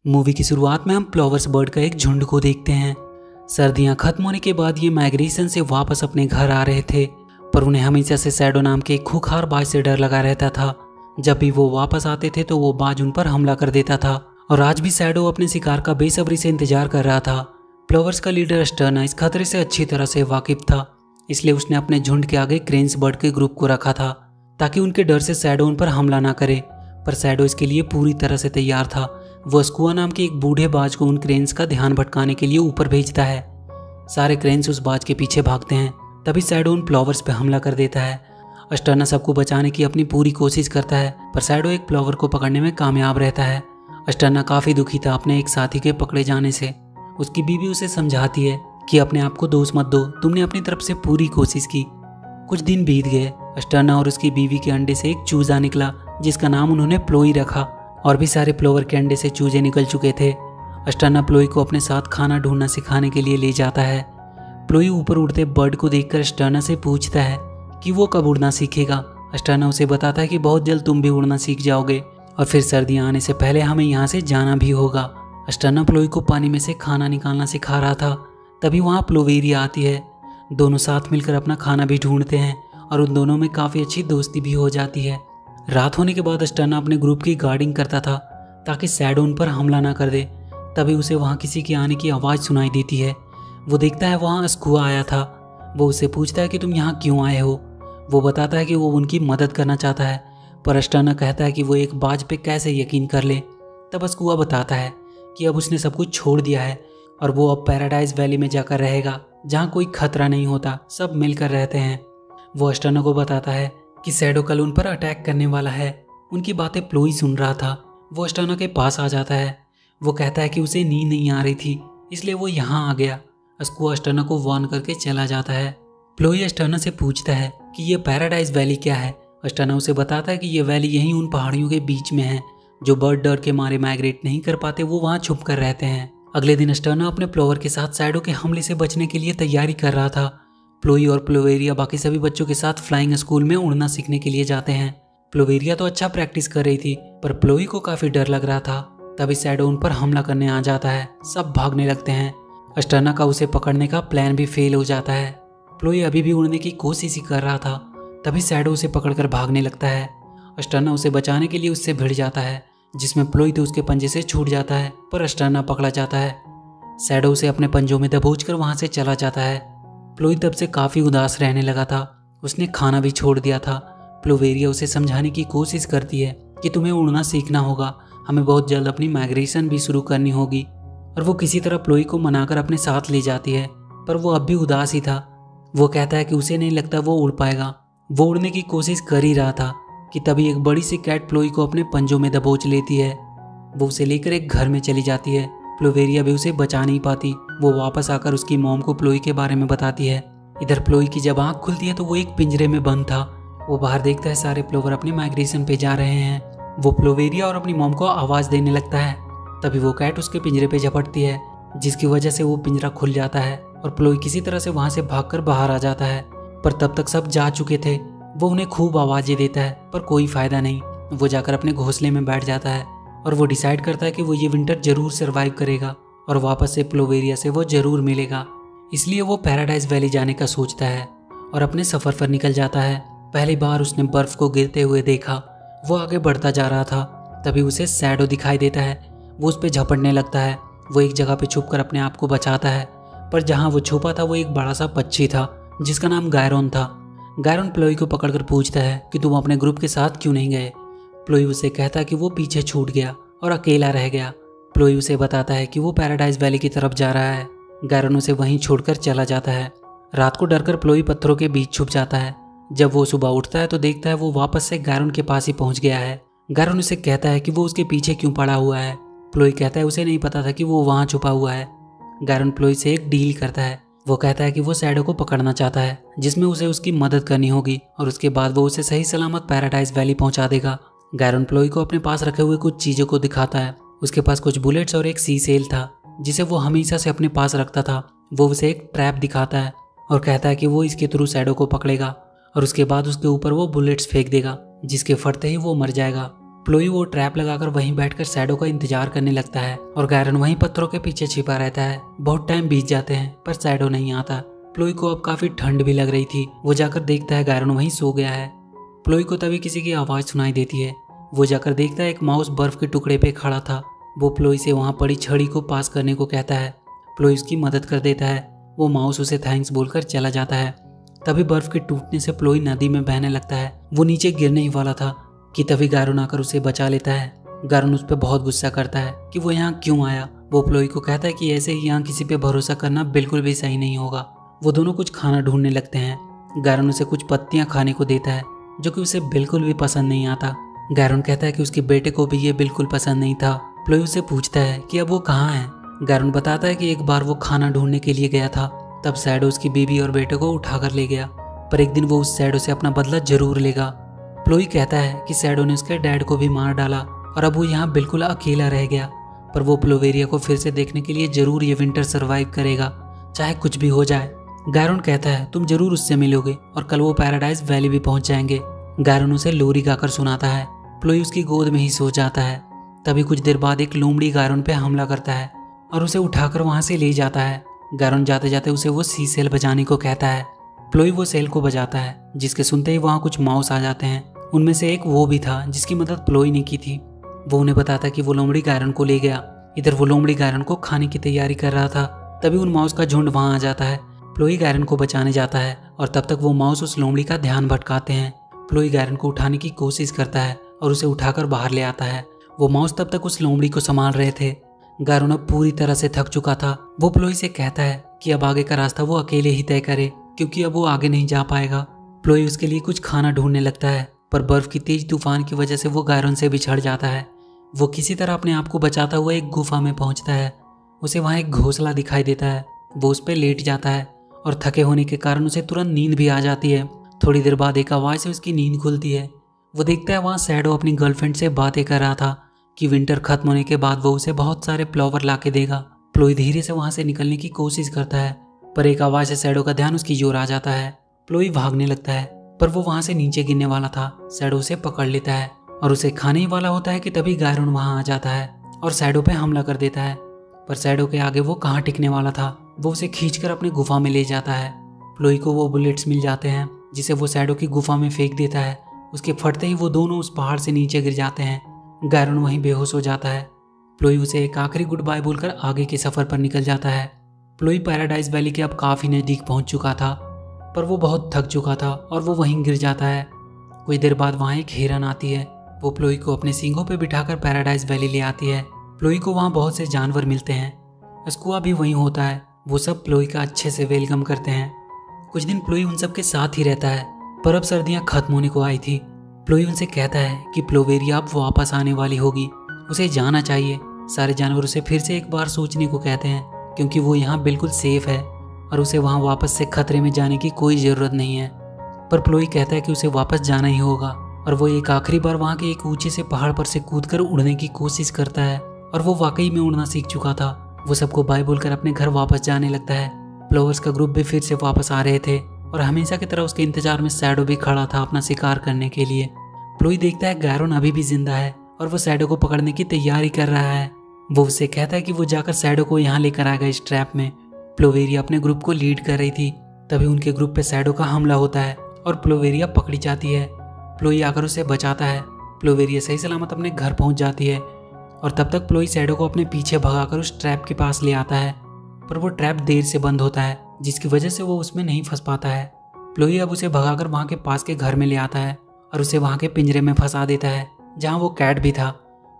Movie की शुरुआत में हम फ्लावर्स बर्ड का एक झुंड को देखते हैं। सर्दियां खत्म होने के बाद ये माइग्रेशन से वापस अपने घर आ रहे थे, पर उन्हें हमेशा से शैडो नाम के एक खूंखार बाज से डर लगा रहता था। जब भी वो वापस आते थे तो वो बाज उन पर हमला कर देता था, और आज भी शैडो अपने शिकार का बेसब्री से इंतजार कर रहा था। फ्लावर्स का लीडर स्टर्ना इस खतरे से अच्छी तरह से वाकिफ था, इसलिए उसने अपने झुंड के आगे क्रेन्स बर्ड के ग्रुप को रखा था ताकि उनके डर से शैडो उन पर हमला ना करे। पर शैडो इसके लिए पूरी तरह से तैयार था। वो स्कुआ नाम के एक बूढ़े बाज को उन क्रेन्स का ध्यान भटकाने के लिए ऊपर भेजता है। सारे क्रेन्स उस बाज के पीछे भागते हैं, तभी शैडो उन फ्लावर्स पे हमला कर देता है। स्टर्ना सबको बचाने की अपनी पूरी कोशिश करता है, पर शैडो एक फ्लावर को पकड़ने में कामयाब रहता है। स्टर्ना काफ़ी दुखी था अपने एक साथी के पकड़े जाने से। उसकी बीवी उसे समझाती है कि अपने आप को दोष मत दो, तुमने अपनी तरफ से पूरी कोशिश की। कुछ दिन बीत गए। स्टर्ना और उसकी बीवी के अंडे से एक चूजा निकला जिसका नाम उन्होंने प्लोई रखा। और भी सारे फ्लावर के अंडे से चूजे निकल चुके थे। स्टर्ना प्लोई को अपने साथ खाना ढूंढना सिखाने के लिए ले जाता है। प्लोई ऊपर उड़ते बर्ड को देखकर स्टर्ना से पूछता है कि वो कब उड़ना सीखेगा। स्टर्ना उसे बताता है कि बहुत जल्द तुम भी उड़ना सीख जाओगे, और फिर सर्दियाँ आने से पहले हमें यहाँ से जाना भी होगा। स्टर्ना प्लोई को पानी में से खाना निकालना सिखा रहा था, तभी वहाँ प्लोवेरिया आती है। दोनों साथ मिलकर अपना खाना भी ढूंढते हैं, और उन दोनों में काफ़ी अच्छी दोस्ती भी हो जाती है। रात होने के बाद स्टर्ना अपने ग्रुप की गार्डिंग करता था ताकि शैडो उन पर हमला ना कर दे। तभी उसे वहाँ किसी के आने की आवाज़ सुनाई देती है। वो देखता है वहाँ स्कुआ आया था। वो उससे पूछता है कि तुम यहाँ क्यों आए हो। वो बताता है कि वो उनकी मदद करना चाहता है, पर स्टर्ना कहता है कि वो एक बाज पे कैसे यकीन कर ले। तब स्कुआ बताता है कि अब उसने सब कुछ छोड़ दिया है और वो अब पैराडाइज वैली में जाकर रहेगा, जहाँ कोई खतरा नहीं होता, सब मिलकर रहते हैं। वो स्टर्ना को बताता है कि शैडो कल उन पर अटैक करने वाला है। उनकी बातें प्लोई सुन रहा था। वो स्टर्ना के पास आ जाता है। वो कहता है कि उसे नींद नहीं आ रही थी, इसलिए वो यहाँ आ गया। स्कुआ स्टर्ना को वार्न करके चला जाता है। प्लोई स्टर्ना से पूछता है कि ये पैराडाइज वैली क्या है। स्टर्ना उसे बताता है कि ये वैली यहीं उन पहाड़ियों के बीच में है। जो बर्ड डर के मारे माइग्रेट नहीं कर पाते वो वहाँ छुप कर रहते हैं। अगले दिन स्टर्ना अपने फ्लावर के साथ शैडो के हमले से बचने के लिए तैयारी कर रहा था। प्लोई और प्लोवेरिया बाकी सभी बच्चों के साथ फ्लाइंग स्कूल में उड़ना सीखने के लिए जाते हैं। प्लोवेरिया तो अच्छा प्रैक्टिस कर रही थी, पर प्लोई को काफ़ी डर लग रहा था। तभी शैडो उन पर हमला करने आ जाता है। सब भागने लगते हैं। स्टर्ना का उसे पकड़ने का प्लान भी फेल हो जाता है। प्लोई अभी भी उड़ने की कोशिश ही कर रहा था, तभी शैडो उसे पकड़कर भागने लगता है। स्टर्ना उसे बचाने के लिए उससे भिड़ जाता है, जिसमें प्लोई तो उसके पंजे से छूट जाता है, पर स्टर्ना पकड़ा जाता है। शैडो उसे अपने पंजों में दबोच कर वहाँ से चला जाता है। प्लोई तब से काफ़ी उदास रहने लगा था। उसने खाना भी छोड़ दिया था। प्लोवेरिया उसे समझाने की कोशिश करती है कि तुम्हें उड़ना सीखना होगा, हमें बहुत जल्द अपनी माइग्रेशन भी शुरू करनी होगी। और वो किसी तरह प्लोई को मनाकर अपने साथ ले जाती है, पर वो अब भी उदास ही था। वो कहता है कि उसे नहीं लगता वो उड़ पाएगा। वो उड़ने की कोशिश कर ही रहा था कि तभी एक बड़ी सी कैट प्लोई को अपने पंजों में दबोच लेती है। वो उसे लेकर एक घर में चली जाती है। प्लोवेरिया भी उसे बचा नहीं पाती। वो वापस आकर उसकी मॉम को प्लोई के बारे में बताती है। इधर प्लोई की जब आँख खुलती है तो वो एक पिंजरे में बंद था। वो बाहर देखता है सारे फ्लावर अपने माइग्रेशन पे जा रहे हैं। वो प्लोवेरिया और अपनी मॉम को आवाज़ देने लगता है। तभी वो कैट उसके पिंजरे पे झपटती है, जिसकी वजह से वो पिंजरा खुल जाता है और प्लोई किसी तरह से वहाँ से भागकर बाहर आ जाता है। पर तब तक सब जा चुके थे। वो उन्हें खूब आवाज़ें देता है, पर कोई फ़ायदा नहीं। वो जाकर अपने घोंसले में बैठ जाता है और वो डिसाइड करता है कि वो ये विंटर ज़रूर सर्वाइव करेगा और वापस से प्लोवेरिया से वो ज़रूर मिलेगा। इसलिए वो पैराडाइज वैली जाने का सोचता है और अपने सफ़र पर निकल जाता है। पहली बार उसने बर्फ़ को गिरते हुए देखा। वो आगे बढ़ता जा रहा था, तभी उसे शैडो दिखाई देता है। वो उस पर झपटने लगता है। वो एक जगह पे छुपकर अपने आप को बचाता है, पर जहाँ वो छुपा था वो एक बड़ा सा पक्षी था जिसका नाम गायरोन था। गायरोन प्लोई को पकड़कर पूछता है कि तुम अपने ग्रुप के साथ क्यों नहीं गए। प्लोई उसे कहता है कि वो पीछे छूट गया और अकेला रह गया। प्लोई उसे बताता है कि वो पैराडाइज वैली की तरफ जा रहा है। गायरोन उसे वहीं छोड़कर चला जाता है। रात को डरकर प्लोई पत्थरों के बीच छुप जाता है। जब वो सुबह उठता है तो देखता है वो वापस से गायरोन के पास ही पहुंच गया है। गायरोन उसे कहता है कि वो उसके पीछे क्यों पड़ा हुआ है। प्लोई कहता है उसे नहीं पता था कि वो वहाँ छुपा हुआ है। गायरोन प्लोई से एक डील करता है। वो कहता है कि वो शैडो को पकड़ना चाहता है, जिसमें उसे उसकी मदद करनी होगी, और उसके बाद वो उसे सही सलामत पैराडाइज वैली पहुंचा देगा। गायरोन प्लोई को अपने पास रखे हुए कुछ चीज़ों को दिखाता है। उसके पास कुछ बुलेट्स और एक सी सेल था, जिसे वो हमेशा से अपने पास रखता था। वो उसे एक ट्रैप दिखाता है और कहता है कि वो इसके थ्रू शैडो को पकड़ेगा और उसके बाद उसके ऊपर वो बुलेट्स फेंक देगा, जिसके फटते ही वो मर जाएगा। प्लोई वो ट्रैप लगाकर वहीं बैठकर शैडो का इंतजार करने लगता है और गायरन वहीं पत्थरों के पीछे छिपा रहता है। बहुत टाइम बीत जाते हैं पर शैडो नहीं आता। प्लोई को अब काफी ठंड भी लग रही थी। वो जाकर देखता है गायरन वहीं सो गया है। प्लोई को तभी किसी की आवाज सुनाई देती है। वो जाकर देखता है एक माउस बर्फ के टुकड़े पे खड़ा था। वो प्लोई से वहां पड़ी छड़ी को पास करने को कहता है। प्लोई उसकी मदद कर देता है। वो माउस उसे थैंक्स बोलकर चला जाता है। तभी बर्फ के टूटने से प्लोई नदी में बहने लगता है। वो नीचे गिरने ही वाला था कि तभी गायरन आकर उसे बचा लेता है। गायरन उस पर बहुत गुस्सा करता है कि वो यहाँ क्यों आया। वो प्लोई को कहता है कि ऐसे ही यहाँ किसी पे भरोसा करना बिल्कुल भी सही नहीं होगा। वो दोनों कुछ खाना ढूंढने लगते हैं। गायरन उसे कुछ पत्तियां खाने को देता है जो कि उसे बिल्कुल भी पसंद नहीं आता। गायरन कहता है कि उसके बेटे को भी ये बिल्कुल पसंद नहीं था। प्लोई उससे पूछता है कि अब वो कहाँ है। गायरन बताता है कि एक बार वो खाना ढूंढने के लिए गया था, तब शैडो उसकी बीबी और बेटे को उठाकर ले गया, पर एक दिन वो उस शैडो से अपना बदला जरूर लेगा। प्लोई कहता है कि शैडो ने उसके डैड को भी मार डाला और अब वो यहाँ बिल्कुल अकेला रह गया, पर वो प्लोवेरिया को फिर से देखने के लिए जरूर ये विंटर सरवाइव करेगा, चाहे कुछ भी हो जाए। गायरन कहता है तुम जरूर उससे मिलोगे और कल वो पैराडाइज वैली भी पहुंच जाएंगे। गायरन उसे लोरी गाकर सुनाता है। प्लोई उसकी गोद में ही सो जाता है। तभी कुछ देर बाद एक लोमड़ी गायरन पे हमला करता है और उसे उठाकर वहां से ले जाता है। गायरन जाते जाते उसे वो सी सेल बजाने को कहता है। प्लोई वो सेल को बजाता है, जिसके सुनते ही वहाँ कुछ माउस आ जाते हैं। उनमें से एक वो भी था जिसकी मदद प्लोई ने की थी। वो उन्हें बताता कि वो लोमड़ी गायरन को ले गया। इधर वो लोमड़ी गायरन को खाने की तैयारी कर रहा था। तभी उन माउस का झुंड वहाँ आ जाता है। प्लोई गायरन को बचाने जाता है और तब तक वो माउस उस लोमड़ी का ध्यान भटकाते हैं। प्लोई गायरन को उठाने की कोशिश करता है और उसे उठाकर बाहर ले आता है। वो माउस तब तक उस लोमड़ी को संभाल रहे थे। गायरन अब पूरी तरह से थक चुका था। वो प्लोई से कहता है कि अब आगे का रास्ता वो अकेले ही तय करे, क्योंकि अब वो आगे नहीं जा पाएगा। प्लोई उसके लिए कुछ खाना ढूंढने लगता है, पर बर्फ की तेज तूफान की वजह से वो गायरन से बिछड़ जाता है। वो किसी तरह अपने आप को बचाता हुआ एक गुफा में पहुंचता है। उसे वहां एक घोंसला दिखाई देता है। वो उस पर लेट जाता है और थके होने के कारण उसे तुरंत नींद भी आ जाती है। थोड़ी देर बाद एक आवाज से उसकी नींद खुलती है। वो देखता है वहाँ शैडो अपनी गर्लफ्रेंड से बातें कर रहा था कि विंटर खत्म होने के बाद वो उसे बहुत सारे फ्लावर ला के देगा। प्लोई धीरे से वहां से निकलने की कोशिश करता है, पर एक आवाज से शैडो का ध्यान उसकी ओर आ जाता है। प्लोई भागने लगता है, पर वो वहां से नीचे गिरने वाला था। शैडो उसे पकड़ लेता है और उसे खाने ही वाला होता है कि तभी गायरन वहां आ जाता है और शैडो पे हमला कर देता है। पर शैडो के आगे वो कहाँ टिकने वाला था। वो उसे खींचकर अपनी गुफा में ले जाता है। प्लोई को वो बुलेट्स मिल जाते हैं, जिसे वो शैडो की गुफा में फेंक देता है। उसके फटते ही वो दोनों उस पहाड़ से नीचे गिर जाते हैं। गायरन वहीं बेहोश हो जाता है। प्लोई उसे एक आखिरी गुड बाय बोलकर आगे के सफर पर निकल जाता है। प्लोई पैराडाइज वैली के अब काफी नजदीक पहुंच चुका था, पर वो बहुत थक चुका था और वो वहीं गिर जाता है। कुछ देर बाद वहाँ एक हिरन आती है। वो प्लोई को अपने सींगों पे बिठाकर पैराडाइज वैली ले आती है। प्लोई को वहाँ बहुत से जानवर मिलते हैं। स्कुआ भी वहीं होता है। वो सब प्लोई का अच्छे से वेलकम करते हैं। कुछ दिन प्लोई उन सब के साथ ही रहता है, पर अब सर्दियाँ खत्म होने को आई थी। प्लोई उनसे कहता है कि प्लोवेरिया अब वापस आने वाली होगी, उसे जाना चाहिए। सारे जानवर उसे फिर से एक बार सोचने को कहते हैं, क्योंकि वो यहाँ बिल्कुल सेफ है और उसे वहाँ वापस से खतरे में जाने की कोई ज़रूरत नहीं है। पर प्लोई कहता है कि उसे वापस जाना ही होगा और वो एक आखिरी बार वहाँ के एक ऊंचे से पहाड़ पर से कूदकर उड़ने की कोशिश करता है और वो वाकई में उड़ना सीख चुका था। वो सबको बाय बोलकर अपने घर वापस जाने लगता है। फ्लावर्स का ग्रुप भी फिर से वापस आ रहे थे और हमेशा की तरह उसके इंतजार में शैडो भी खड़ा था अपना शिकार करने के लिए। प्लोई देखता है गायरन अभी भी जिंदा है और वो शैडो को पकड़ने की तैयारी कर रहा है। वो उससे कहता है कि वो जाकर शैडो को यहाँ लेकर आएगा इस ट्रैप में। प्लोवेरिया अपने ग्रुप को लीड कर रही थी। तभी उनके ग्रुप पे शैडो का हमला होता है और प्लोवेरिया पकड़ी जाती है। प्लोई आकर उसे बचाता है। प्लोवेरिया सही सलामत अपने घर पहुंच जाती है और तब तक प्लोई शैडो को अपने पीछे भगाकर उस ट्रैप के पास ले आता है, पर वो ट्रैप देर से बंद होता है, जिसकी वजह से वो उसमें नहीं फंस पाता है। प्लोई अब उसे भगाकर वहाँ के पास के घर में ले आता है और उसे वहाँ के पिंजरे में फंसा देता है, जहाँ वो कैट भी था,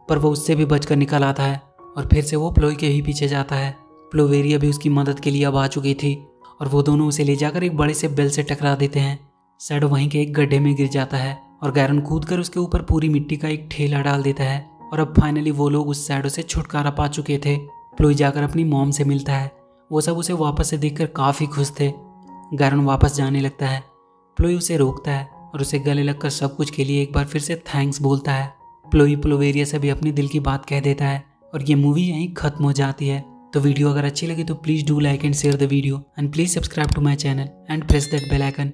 पर वो उससे भी बचकर निकल आता है और फिर से वो प्लोई के ही पीछे जाता है। प्लोवेरिया भी उसकी मदद के लिए अब आ चुकी थी और वो दोनों उसे ले जाकर एक बड़े से बेल से टकरा देते हैं। शैडो वहीं के एक गड्ढे में गिर जाता है और गायरन कूदकर उसके ऊपर पूरी मिट्टी का एक ठेला डाल देता है और अब फाइनली वो लोग उस शैडो से छुटकारा पा चुके थे। प्लोई जाकर अपनी मॉम से मिलता है। वो सब उसे वापस से देखकर काफ़ी खुश थे। गायरन वापस जाने लगता है। प्लोई उसे रोकता है और उसे गले लगकर सब कुछ के लिए एक बार फिर से थैंक्स बोलता है। प्लोई प्लोवेरिया से भी अपनी दिल की बात कह देता है और ये मूवी यहीं खत्म हो जाती है। तो वीडियो अगर अच्छी लगी तो please do like and share the video and please subscribe to my channel and press that bell icon.